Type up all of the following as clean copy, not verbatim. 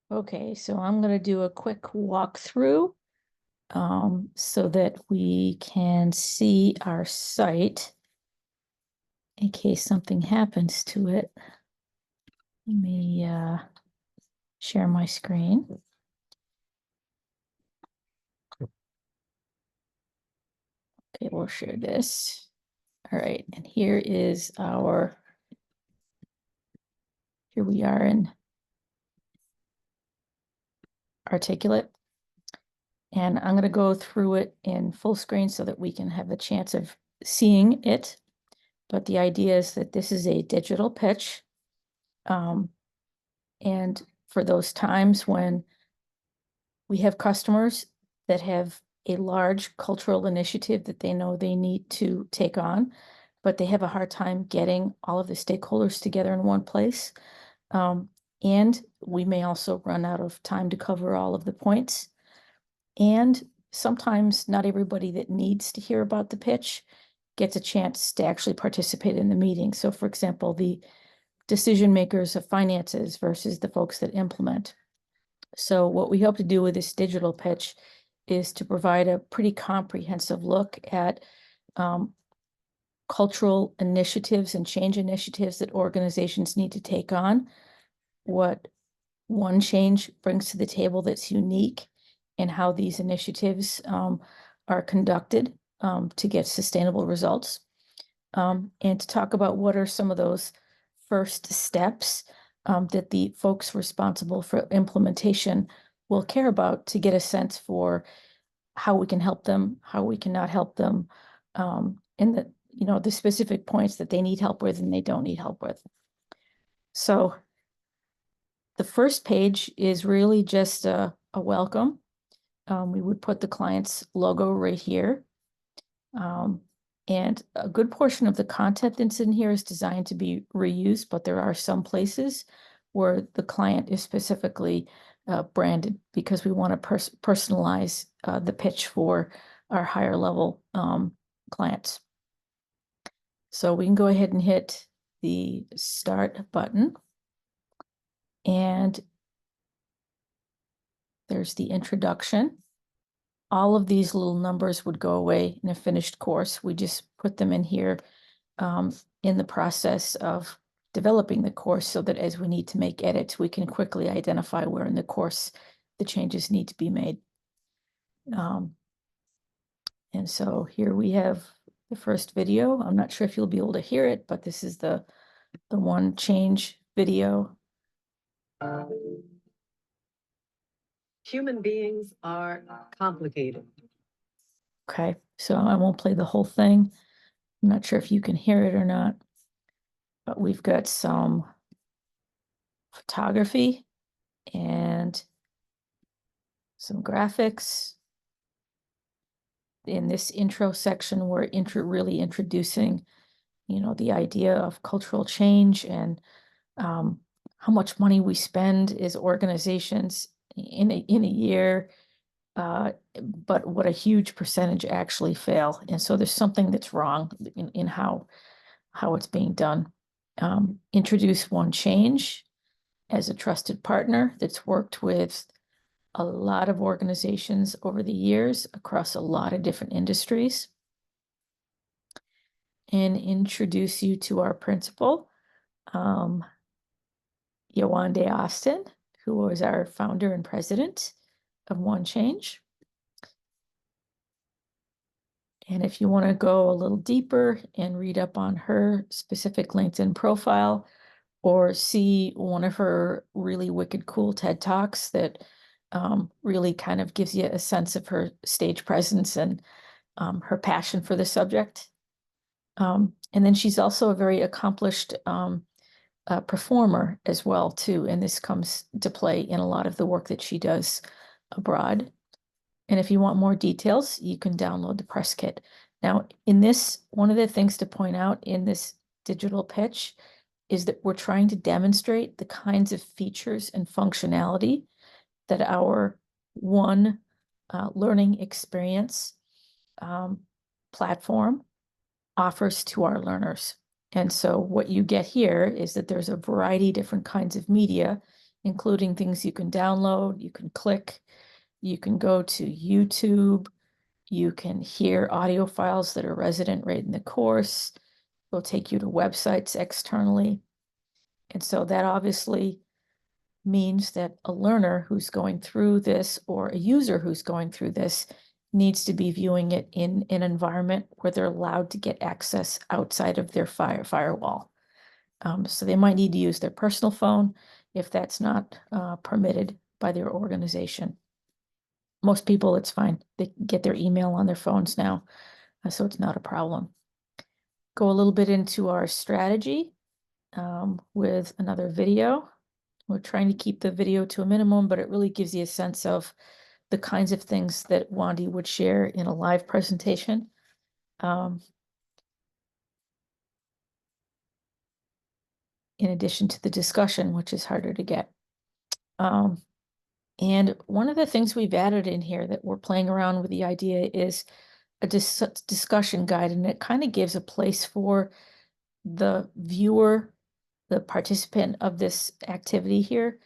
Okay, so I'm going to do a quick walkthrough so that we can see our site in case something happens to it. Let me share my screen. Okay, we'll share this. All right, and here we are in Articulate. And I'm going to go through it in full screen so that we can have a chance of seeing it. But the idea is that this is a digital pitch. And for those times when we have customers that have a large cultural initiative that they know they need to take on, but they have a hard time getting all of the stakeholders together in one place. And we may also run out of time to cover all of the points. And sometimes not everybody that needs to hear about the pitch gets a chance to actually participate in the meeting. So for example, the decision makers of finances versus the folks that implement. So what we hope to do with this digital pitch is to provide a pretty comprehensive look at cultural initiatives and change initiatives that organizations need to take on, what OneChange brings to the table that's unique, and how these initiatives are conducted to get sustainable results, and to talk about what are some of those first steps that the folks responsible for implementation will care about to get a sense for how we can help them, how we cannot help them, and the specific points that they need help with and they don't need help with. So the first page is really just a welcome. We would put the client's logo right here. And a good portion of the content that's in here is designed to be reused, but there are some places where the client is specifically branded because we want to personalize the pitch for our higher level clients. So we can go ahead and hit the start button. And there's the introduction. All of these little numbers would go away in a finished course. We just put them in here in the process of developing the course so that as we need to make edits, we can quickly identify where in the course the changes need to be made. And so here we have the first video. I'm not sure if you'll be able to hear it, but this is the OneChange video. Human beings are complicated. Okay, so I won't play the whole thing. I'm not sure if you can hear it or not, but we've got some photography and some graphics. In this intro section, we're really introducing, the idea of cultural change and how much money we spend as organizations in a year, but what a huge percentage actually fail. And so there's something that's wrong in how it's being done. Introduce OneChange as a trusted partner that's worked with a lot of organizations over the years across a lot of different industries. And introduce you to our principal, Yewande Austin, who was our founder and president of OneChange. And if you want to go a little deeper and read up on her specific LinkedIn profile or see one of her really wicked cool TED Talks that really kind of gives you a sense of her stage presence and her passion for the subject. And then she's also a very accomplished performer as well, too. And this comes to play in a lot of the work that she does abroad. And if you want more details, you can download the press kit. Now, in this, one of the things to point out in this digital pitch is that we're trying to demonstrate the kinds of features and functionality that our One Learning Experience platform offers to our learners. And so what you get here is that there's a variety of different kinds of media, including things you can download, you can click, you can go to YouTube, you can hear audio files that are resident right in the course. It'll take you to websites externally. And so that obviously means that a learner who's going through this or a user who's going through this needs to be viewing it in an environment where they're allowed to get access outside of their firewall. So they might need to use their personal phone if that's not permitted by their organization. Most people, it's fine. They get their email on their phones now, so it's not a problem. Go a little bit into our strategy with another video. We're trying to keep the video to a minimum, but it really gives you a sense of the kinds of things that Wandy would share in a live presentation. In addition to the discussion, which is harder to get. And one of the things we've added in here that we're playing around with the idea is a discussion guide, and it kind of gives a place for the viewer, the participant of this activity here,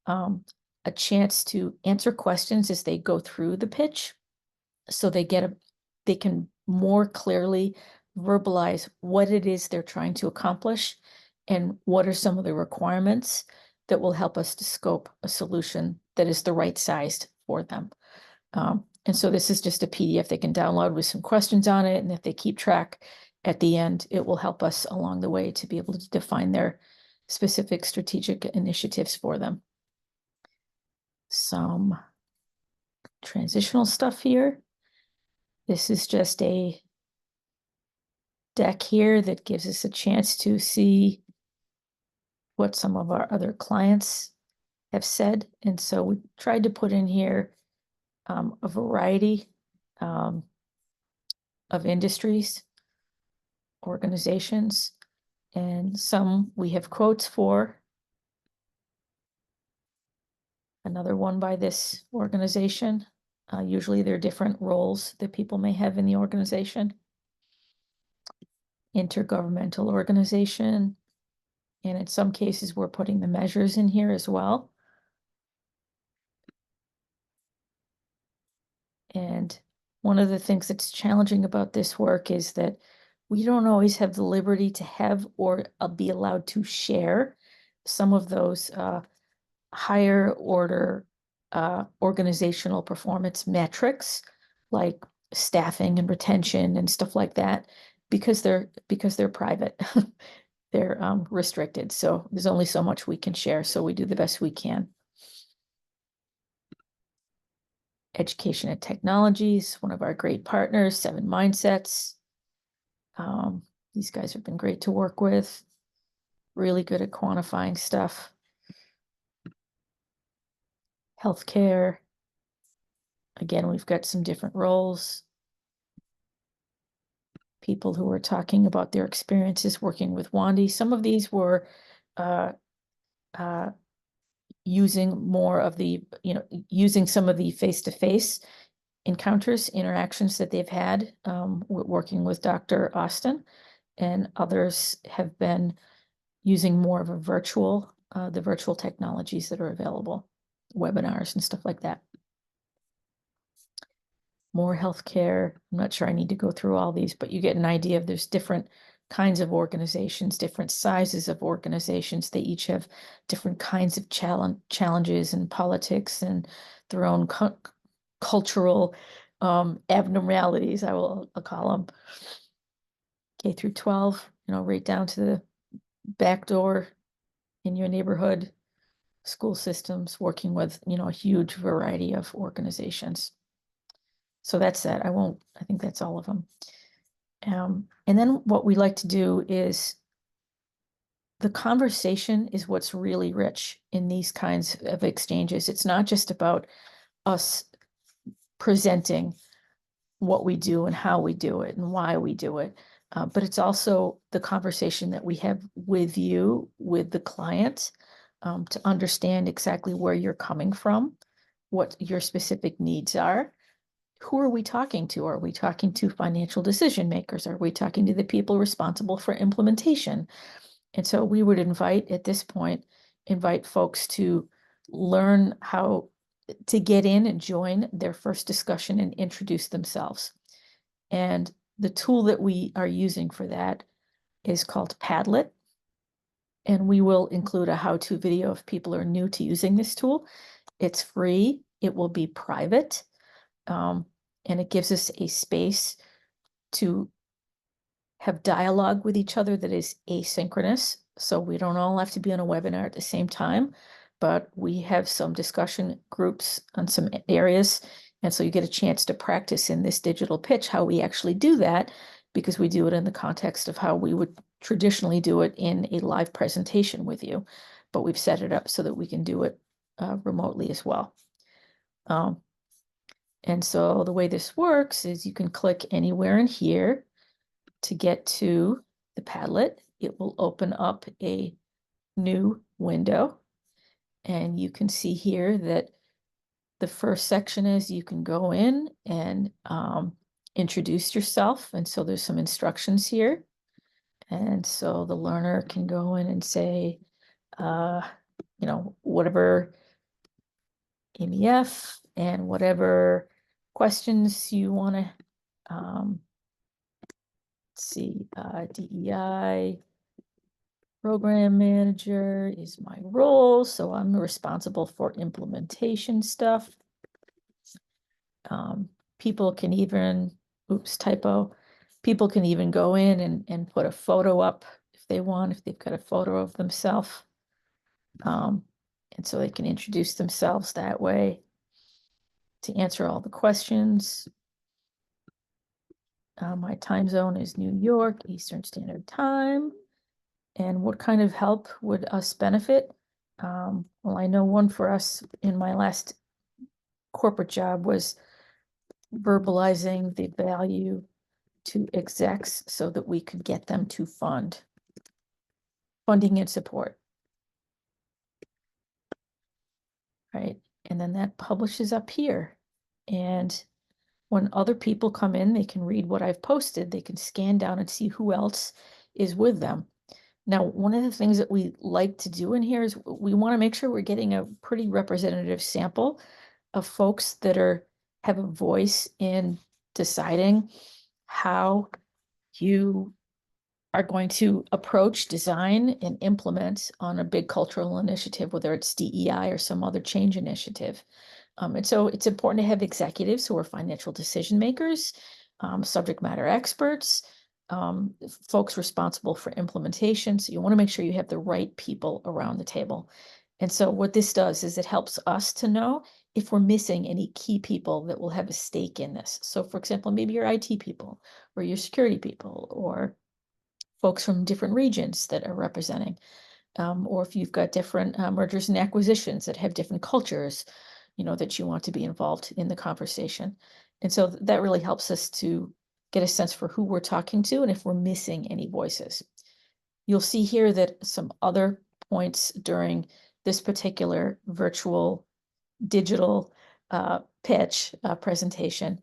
a chance to answer questions as they go through the pitch. So they can more clearly verbalize what it is they're trying to accomplish and what are some of the requirements that will help us to scope a solution that is the right sized for them. And so this is just a PDF they can download with some questions on it. And if they keep track at the end, it will help us along the way to be able to define their specific strategic initiatives for them. Some transitional stuff here. This is just a deck here that gives us a chance to see what some of our other clients have said. And so we tried to put in here a variety of industries, organizations, and some we have quotes for. Another one by this organization. Usually there are different roles that people may have in the organization. Intergovernmental organization. And in some cases, we're putting the measures in here as well. And one of the things that's challenging about this work is that we don't always have the liberty to have or be allowed to share some of those higher order organizational performance metrics, like staffing and retention and stuff like that, because they're private. They're restricted. So there's only so much we can share. So we do the best we can. Education and Technologies, one of our great partners, 7 Mindsets. These guys have been great to work with. Really good at quantifying stuff. Healthcare. Again, we've got some different roles. People who are talking about their experiences working with Wandy. Some of these were using more of the, using some of the face-to-face encounters, interactions that they've had working with Dr. Austin, and others have been using more of a the virtual technologies that are available, webinars and stuff like that. More healthcare. I'm not sure I need to go through all these, but you get an idea of there's different kinds of organizations, different sizes of organizations. They each have different kinds of challenges and politics and their own cultural abnormalities, I'll call them. K through 12, right down to the back door in your neighborhood, school systems, working with, a huge variety of organizations. So that's that. I think that's all of them. And then what we like to do is the conversation is what's really rich in these kinds of exchanges. It's not just about us presenting what we do and how we do it and why we do it, but it's also the conversation that we have with you, with the client, to understand exactly where you're coming from, what your specific needs are. Who are we talking to? Are we talking to financial decision makers? Are we talking to the people responsible for implementation? And so we would at this point, invite folks to learn how to get in and join their first discussion and introduce themselves. And the tool that we are using for that is called Padlet. And we will include a how-to video if people are new to using this tool. It's free, it will be private, and it gives us a space to have dialogue with each other that is asynchronous. So we don't all have to be on a webinar at the same time, but we have some discussion groups on some areas. And so you get a chance to practice in this digital pitch how we actually do that, because we do it in the context of how we would traditionally do it in a live presentation with you. But we've set it up so that we can do it remotely as well. And so the way this works is you can click anywhere in here to get to the Padlet. It will open up a new window. And you can see here that the first section is you can go in and introduce yourself. And so there's some instructions here. And so the learner can go in and say, whatever MEF and whatever questions you want to see, DEI program manager is my role, so I'm responsible for implementation stuff. People can even, oops, typo. People can even go in and put a photo up if they want, if they've got a photo of themselves. And so they can introduce themselves that way to answer all the questions. My time zone is New York, Eastern Standard Time. And what kind of help would us benefit? Well, I know one for us in my last corporate job was verbalizing the value to execs so that we could get them to funding and support. Right, and then that publishes up here. And when other people come in, they can read what I've posted. They can scan down and see who else is with them. Now, one of the things that we like to do in here is we want to make sure we're getting a pretty representative sample of folks that have a voice in deciding how you are going to approach, design, and implement on a big cultural initiative, whether it's DEI or some other change initiative. And so it's important to have executives who are financial decision makers, subject matter experts, folks responsible for implementation. So you want to make sure you have the right people around the table. And so what this does is it helps us to know if we're missing any key people that will have a stake in this. So for example, maybe your IT people or your security people or folks from different regions that are representing. Or if you've got different mergers and acquisitions that have different cultures, that you want to be involved in the conversation. And so that really helps us to get a sense for who we're talking to and if we're missing any voices. You'll see here that some other points during this particular virtual digital pitch presentation,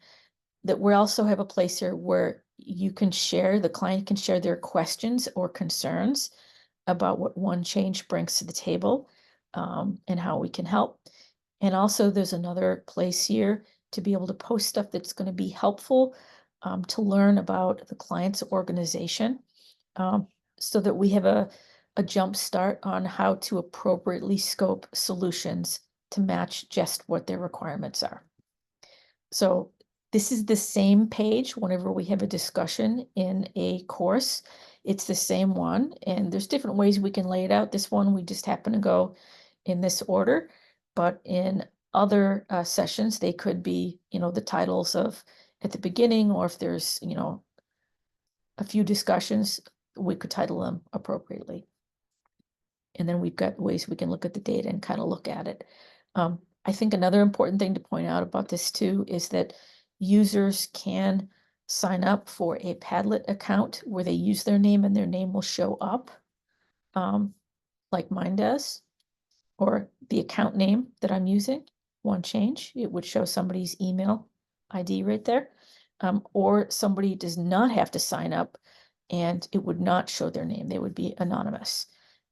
that we also have a place here where the client can share their questions or concerns about what OneChange brings to the table, and how we can help. And also there's another place here to be able to post stuff that's going to be helpful to learn about the client's organization, so that we have a jump start on how to appropriately scope solutions to match just what their requirements are. So this is the same page whenever we have a discussion in a course. It's the same one, and there's different ways we can lay it out. This one, we just happen to go in this order, but in other sessions, they could be, the titles of at the beginning, or if there's, a few discussions, we could title them appropriately. And then we've got ways we can look at the data and kind of look at it. I think another important thing to point out about this too is that users can sign up for a Padlet account where they use their name and their name will show up, like mine does, or the account name that I'm using, OneChange. It would show somebody's email ID right there. Or somebody does not have to sign up and it would not show their name. They would be anonymous.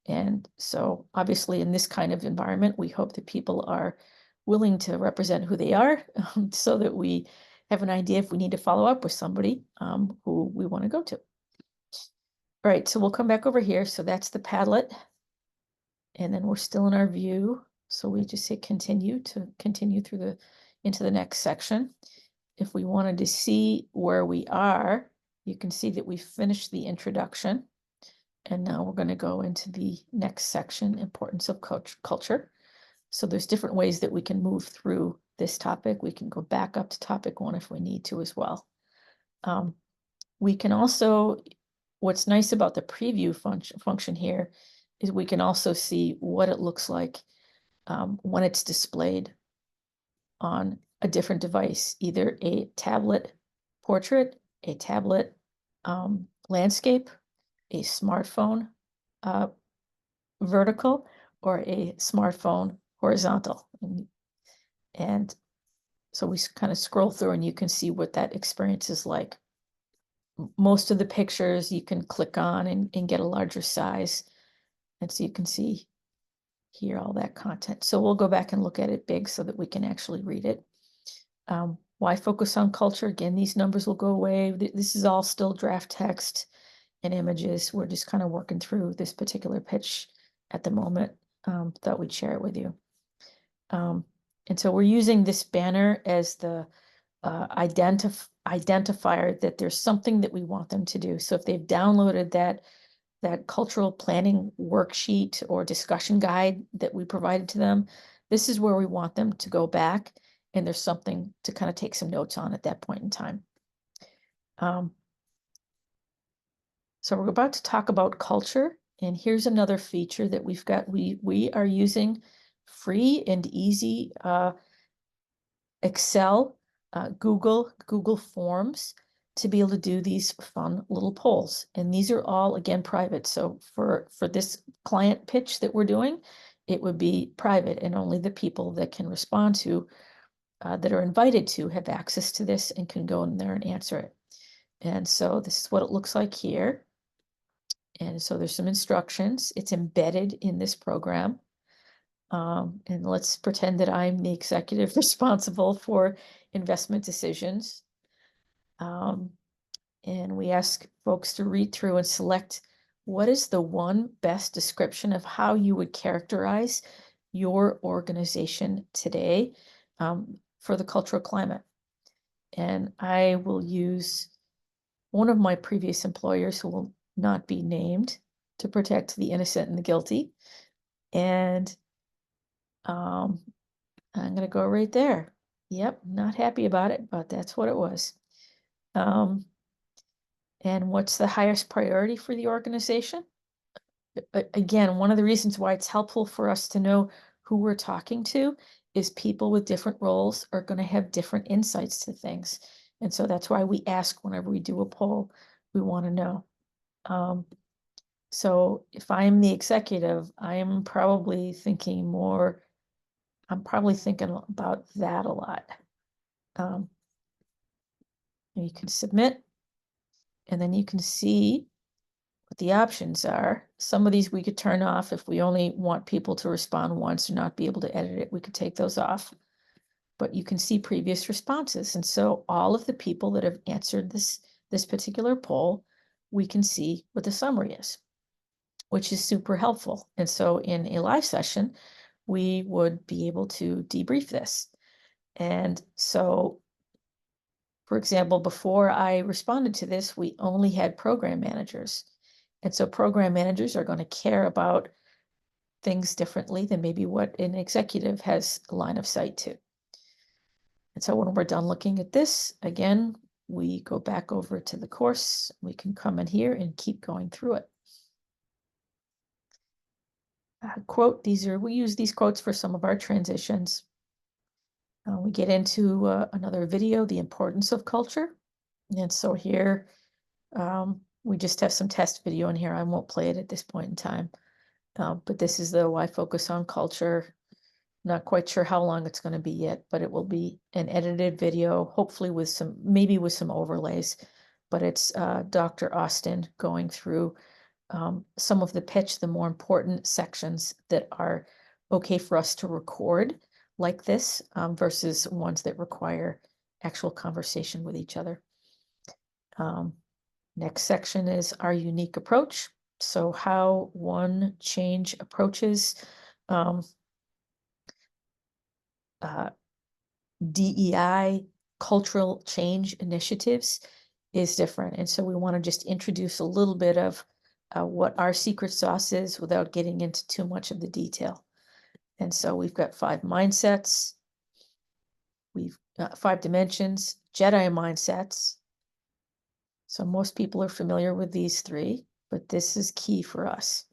And so obviously in this kind of environment, we hope that people are willing to represent who they are, so that we have an idea if we need to follow up with somebody who we want to go to. All right, so we'll come back over here. So that's the Padlet. And then we're still in our view. So we just hit continue to continue through into the next section. If we wanted to see where we are, you can see that we finished the introduction. And now we're going to go into the next section, importance of culture. So there's different ways that we can move through this topic. We can go back up to topic 1 if we need to as well. We can also, what's nice about the preview function here is we can also see what it looks like when it's displayed on a different device, either a tablet portrait, a tablet landscape, a smartphone vertical, or a smartphone horizontal. And so we kind of scroll through and you can see what that experience is like. Most of the pictures you can click on and get a larger size. And so you can see here all that content. So we'll go back and look at it big so that we can actually read it. Why focus on culture? Again, these numbers will go away. This is all still draft text and images. We're just kind of working through this particular pitch at the moment. Thought we'd share it with you. And so we're using this banner as the identifier that there's something that we want them to do. So if they've downloaded that cultural planning worksheet or discussion guide that we provided to them, this is where we want them to go back, and there's something to kind of take some notes on at that point in time. So we're about to talk about culture, and here's another feature that we've got. We are using free and easy Excel, Google Forms to be able to do these fun little polls. And these are all, again, private. So for this client pitch that we're doing, it would be private, and only the people that can respond to, that are invited to, have access to this and can go in there and answer it. And so this is what it looks like here. And so there's some instructions. It's embedded in this program. And let's pretend that I'm the executive responsible for investment decisions. And we ask folks to read through and select what is the one best description of how you would characterize your organization today for the cultural climate. And I will use one of my previous employers, who will not be named, to protect the innocent and the guilty. And I'm going to go right there. Yep, not happy about it, but that's what it was. And what's the highest priority for the organization? Again, one of the reasons why it's helpful for us to know who we're talking to is people with different roles are going to have different insights to things. And so that's why we ask whenever we do a poll, we want to know. So if I'm the executive, I'm probably thinking about that a lot. You can submit, and then you can see what the options are. Some of these we could turn off if we only want people to respond once or not be able to edit it. We could take those off, but you can see previous responses. And so all of the people that have answered this particular poll, we can see what the summary is, which is super helpful. And so in a live session, we would be able to debrief this. And so, for example, before I responded to this, we only had program managers. And so program managers are going to care about things differently than maybe what an executive has a line of sight to. And so when we're done looking at this, again, we go back over to the course. We can come in here and keep going through it. Quote, we use these quotes for some of our transitions. We get into another video, the importance of culture. And so here, we just have some test video in here. I won't play it at this point in time. But this is the why focus on culture. Not quite sure how long it's going to be yet, but it will be an edited video, hopefully maybe with some overlays. But it's Dr. Austin going through some of the pitch, the more important sections that are okay for us to record like this, versus ones that require actual conversation with each other. Next section is our unique approach. So how OneChange approaches DEI cultural change initiatives is different. And so we want to just introduce a little bit of what our secret sauce is without getting into too much of the detail. And so we've got 5 mindsets. We've got 5 dimensions, Jedi mindsets. So most people are familiar with these 3, but this is key for us.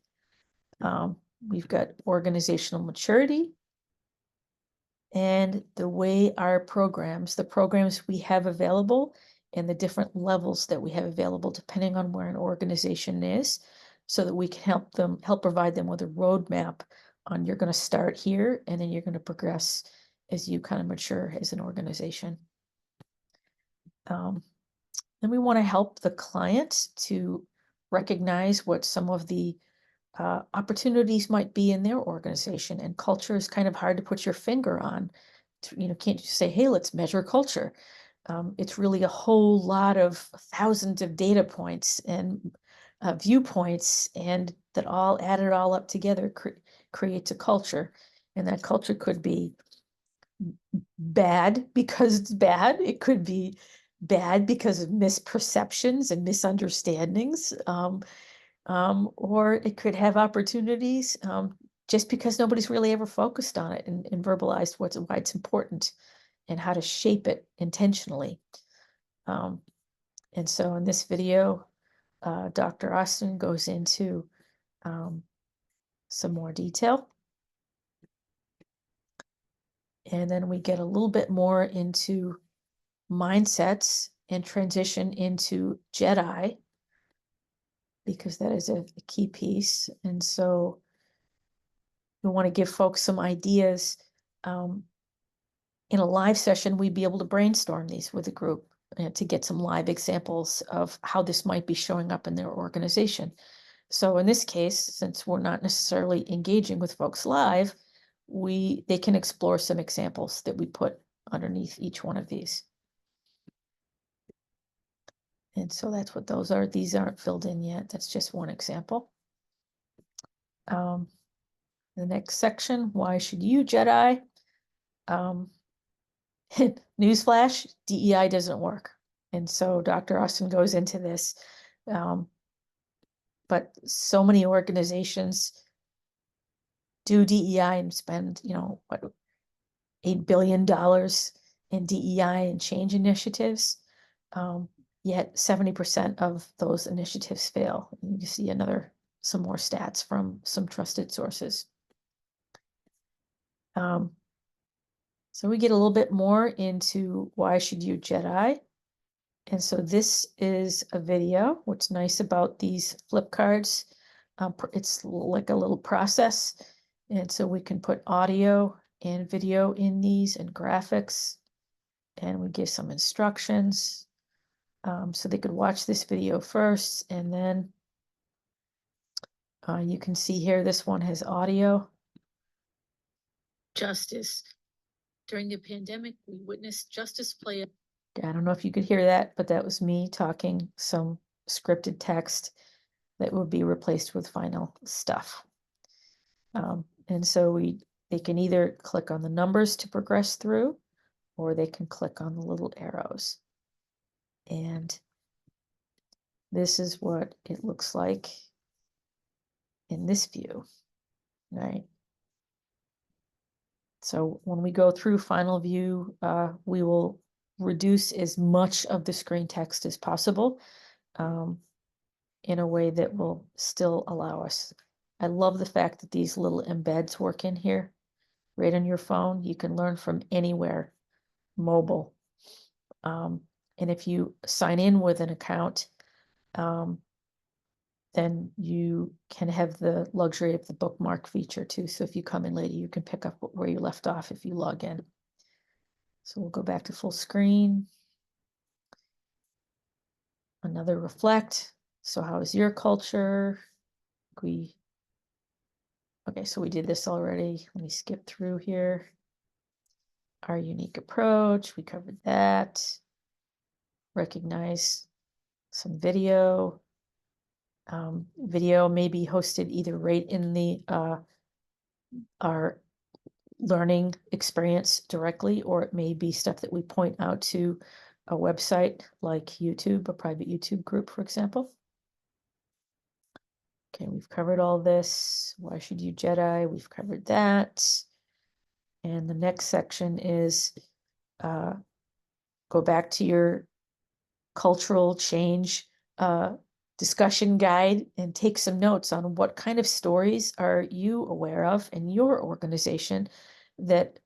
We've got organizational maturity, and the way our programs, the programs we have available, and the different levels that we have available depending on where an organization is, so that we can help provide them with a roadmap on you're going to start here and then you're going to progress as you kind of mature as an organization. Then we want to help the client to recognize what some of the opportunities might be in their organization, and culture is kind of hard to put your finger on. Can't just say, hey, let's measure culture. It's really a whole lot of thousands of data points and viewpoints, and that all added all up together creates a culture. And that culture could be bad because it's bad. It could be bad because of misperceptions and misunderstandings. Or it could have opportunities just because nobody's really ever focused on it and verbalized why it's important and how to shape it intentionally. And so in this video, Dr. Austin goes into some more detail. And then we get a little bit more into mindsets and transition into Jedi, because that is a key piece. And so we want to give folks some ideas. In a live session, we'd be able to brainstorm these with a group to get some live examples of how this might be showing up in their organization. So in this case, since we're not necessarily engaging with folks live, they can explore some examples that we put underneath each one of these. And so that's what those are. These aren't filled in yet. That's just one example. The next section, why should you Jedi? Newsflash, DEI doesn't work. And so Dr. Austin goes into this. But so many organizations do DEI and spend, what, $8 billion in DEI and change initiatives. Yet 70% of those initiatives fail. You see some more stats from some trusted sources. So we get a little bit more into why should you Jedi. And so this is a video. What's nice about these flip cards, it's like a little process. And so we can put audio and video in these and graphics, and we give some instructions. So they could watch this video first, and then you can see here, this one has audio. Justice. During the pandemic, we witnessed justice play. I don't know if you could hear that, but that was me talking some scripted text that would be replaced with final stuff. And so they can either click on the numbers to progress through, or they can click on the little arrows. And this is what it looks like in this view, right? So when we go through final view, we will reduce as much of the screen text as possible in a way that will still allow us. I love the fact that these little embeds work in here, right on your phone. You can learn from anywhere, mobile. And if you sign in with an account, then you can have the luxury of the bookmark feature too. So if you come in later, you can pick up where you left off if you log in. So we'll go back to full screen. Another reflect. So how is your culture? Okay, so we did this already. Let me skip through here. Our unique approach, we covered that. Recognize some video. Video may be hosted either right in the our learning experience directly, or it may be stuff that we point out to a website like YouTube, a private YouTube group, for example. Okay, we've covered all this. Why should you Jedi? We've covered that. And the next section is go back to your cultural change discussion guide and take some notes on what kind of stories are you aware of in your organization that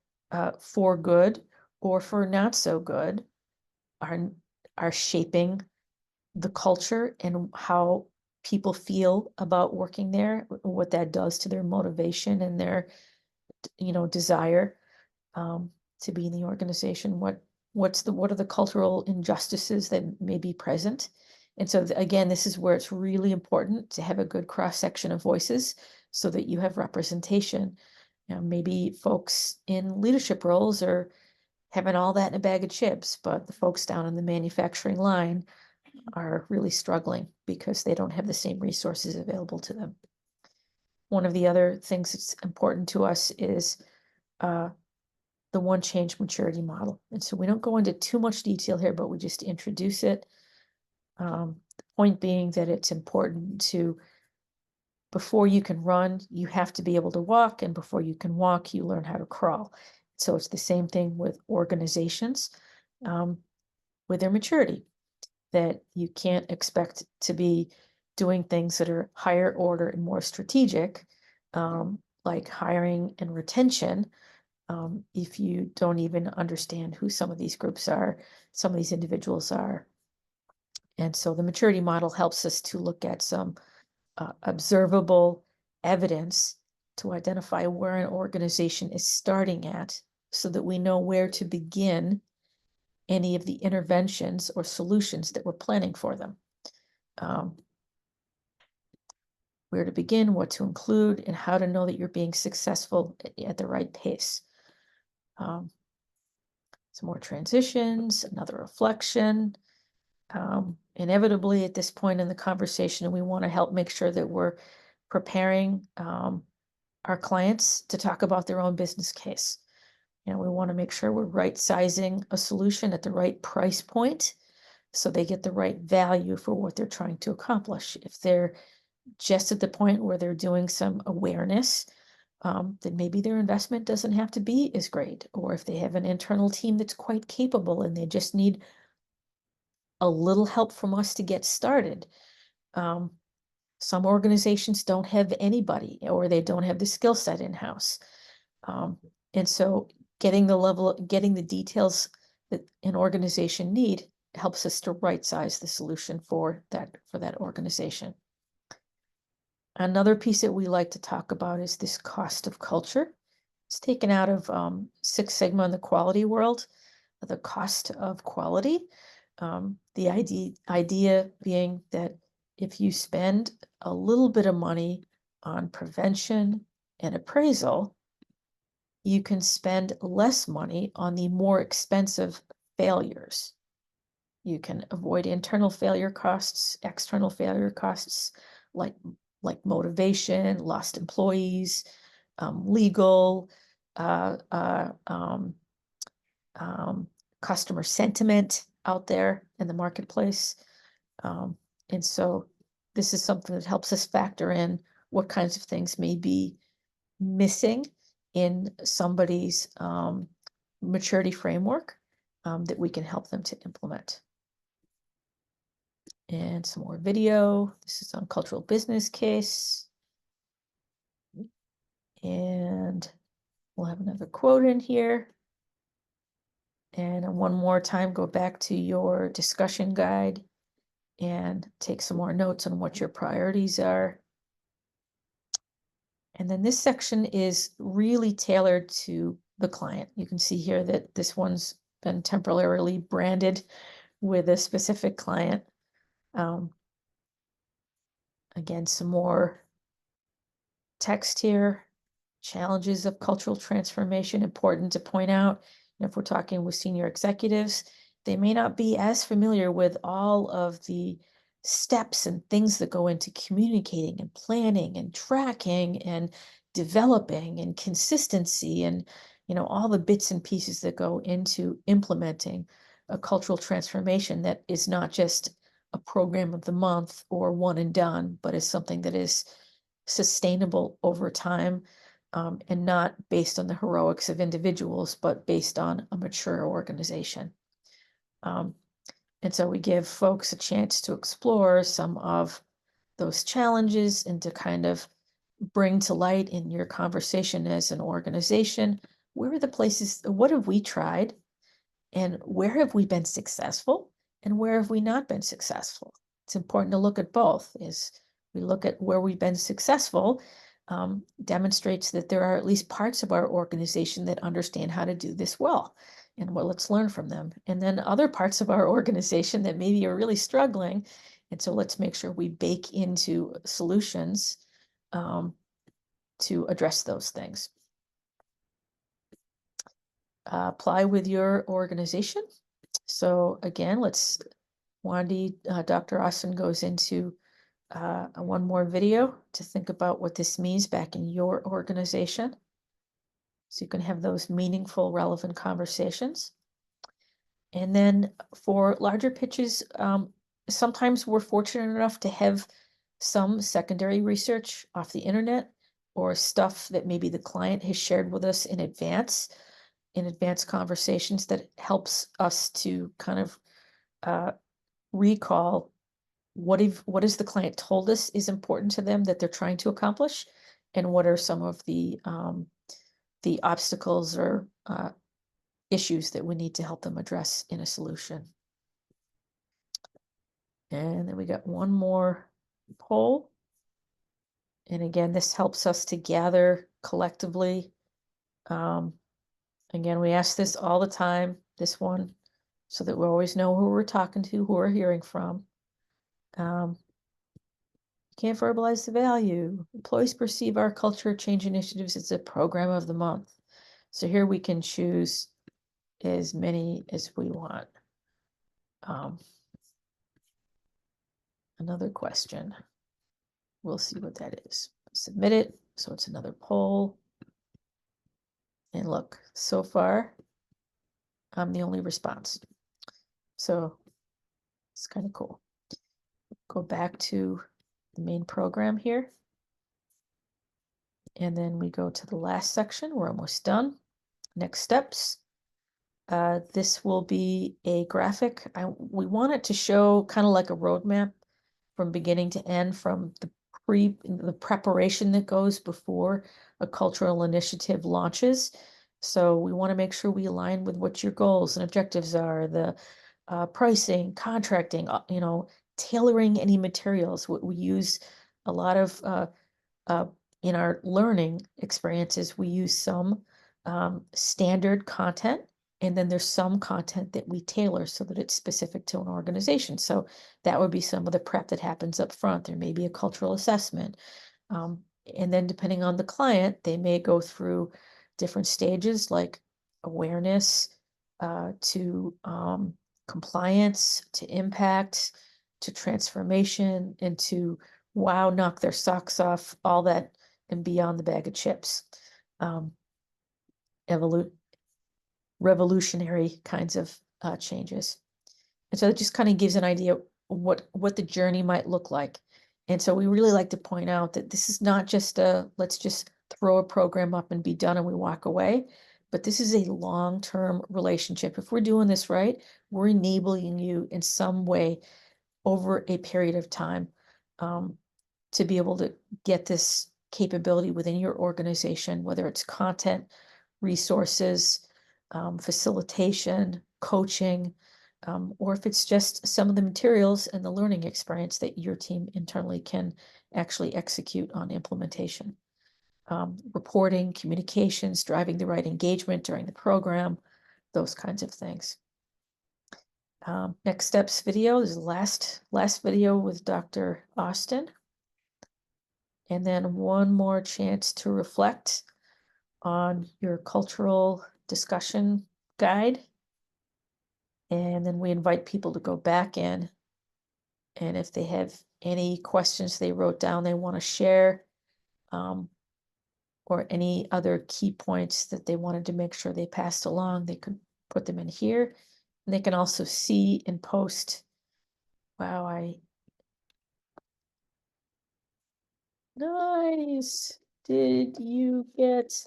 for good or for not so good are shaping the culture and how people feel about working there, what that does to their motivation and their desire to be in the organization. What are the cultural injustices that may be present? And so again, this is where it's really important to have a good cross-section of voices so that you have representation. Maybe folks in leadership roles are having all that in a bag of chips, but the folks down in the manufacturing line are really struggling because they don't have the same resources available to them. One of the other things that's important to us is the OneChange maturity model. And so we don't go into too much detail here, but we just introduce it. The point being that it's important to, before you can run, you have to be able to walk, and before you can walk, you learn how to crawl. So it's the same thing with organizations, with their maturity, that you can't expect to be doing things that are higher order and more strategic, like hiring and retention, if you don't even understand who some of these groups are, some of these individuals are. And so the maturity model helps us to look at some observable evidence to identify where an organization is starting at so that we know where to begin any of the interventions or solutions that we're planning for them. Where to begin, what to include, and how to know that you're being successful at the right pace. Some more transitions, another reflection. Inevitably, at this point in the conversation, we want to help make sure that we're preparing our clients to talk about their own business case. We want to make sure we're right sizing a solution at the right price point so they get the right value for what they're trying to accomplish. If they're just at the point where they're doing some awareness, then maybe their investment doesn't have to be as great. Or if they have an internal team that's quite capable and they just need a little help from us to get started. Some organizations don't have anybody, or they don't have the skill set in-house. And so getting the details that an organization need helps us to right size the solution for that organization. Another piece that we like to talk about is this cost of culture. It's taken out of Six Sigma in the quality world, the cost of quality. The idea being that if you spend a little bit of money on prevention and appraisal, you can spend less money on the more expensive failures. You can avoid internal failure costs, external failure costs, like motivation, lost employees, legal, customer sentiment out there in the marketplace. And so this is something that helps us factor in what kinds of things may be missing in somebody's maturity framework that we can help them to implement. And some more video. This is on cultural business case. And we'll have another quote in here. And one more time, go back to your discussion guide and take some more notes on what your priorities are. And then this section is really tailored to the client. You can see here that this one's been temporarily branded with a specific client. Again, some more text here, challenges of cultural transformation, important to point out. And if we're talking with senior executives, they may not be as familiar with all of the steps and things that go into communicating and planning and tracking and developing and consistency and, all the bits and pieces that go into implementing a cultural transformation that is not just a program of the month or one and done, but is something that is sustainable over time, and not based on the heroics of individuals, but based on a mature organization. And so we give folks a chance to explore some of those challenges and to kind of bring to light in your conversation as an organization, where are the places, what have we tried, and where have we been successful, and where have we not been successful? It's important to look at both. Is we look at where we've been successful, demonstrates that there are at least parts of our organization that understand how to do this well. And well, let's learn from them. And then other parts of our organization that maybe are really struggling. And so let's make sure we bake into solutions to address those things. Apply with your organization. So again, Dr. Austin goes into one more video to think about what this means back in your organization. So you can have those meaningful, relevant conversations. And then for larger pitches, sometimes we're fortunate enough to have some secondary research off the internet or stuff that maybe the client has shared with us in advance conversations that helps us to kind of recall what is the client told us is important to them that they're trying to accomplish, and what are some of the obstacles or issues that we need to help them address in a solution. And then we got one more poll. And again, this helps us to gather collectively. Again, we ask this all the time, this one, so that we always know who we're talking to, who we're hearing from. Can't verbalize the value. Employees perceive our culture change initiatives as a program of the month. So here we can choose as many as we want. Another question. We'll see what that is. Submit it. So it's another poll. And look, so far, I'm the only response. So it's kind of cool. Go back to the main program here. And then we go to the last section. We're almost done. Next steps. This will be a graphic. We want it to show kind of like a roadmap from beginning to end, from the preparation that goes before a cultural initiative launches. So we want to make sure we align with what your goals and objectives are, the pricing, contracting, tailoring any materials. We use a lot of in our learning experiences, we use some standard content, and then there's some content that we tailor so that it's specific to an organization. So that would be some of the prep that happens up front. There may be a cultural assessment. And then depending on the client, they may go through different stages like awareness to compliance, to impact, to transformation, and to wow, knock their socks off, all that and beyond the bag of chips. Revolutionary kinds of changes. And so it just kind of gives an idea what the journey might look like. And so we really like to point out that this is not just let's just throw a program up and be done and we walk away, but this is a long-term relationship. If we're doing this right, we're enabling you in some way over a period of time to be able to get this capability within your organization, whether it's content, resources, facilitation, coaching, or if it's just some of the materials and the learning experience that your team internally can actually execute on implementation. Reporting, communications, driving the right engagement during the program, those kinds of things. Next steps video is the last video with Dr. Austin. And then one more chance to reflect on your cultural discussion guide. And then we invite people to go back in. And if they have any questions they wrote down they want to share, or any other key points that they wanted to make sure they passed along, they could put them in here. And they can also see and post. Wow, nice. Did you get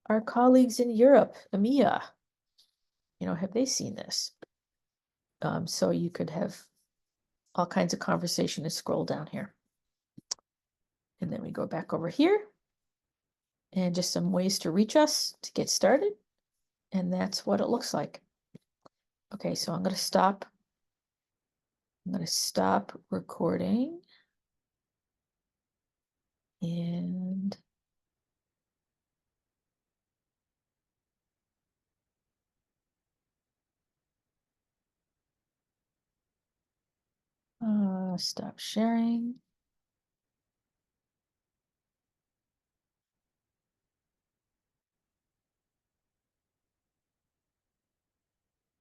our colleagues in Europe, EMEA? Have they seen this? So you could have all kinds of conversation and scroll down here. And then we go back over here and just some ways to reach us to get started. And that's what it looks like. Okay, so I'm going to stop. I'm going to stop recording. And stop sharing.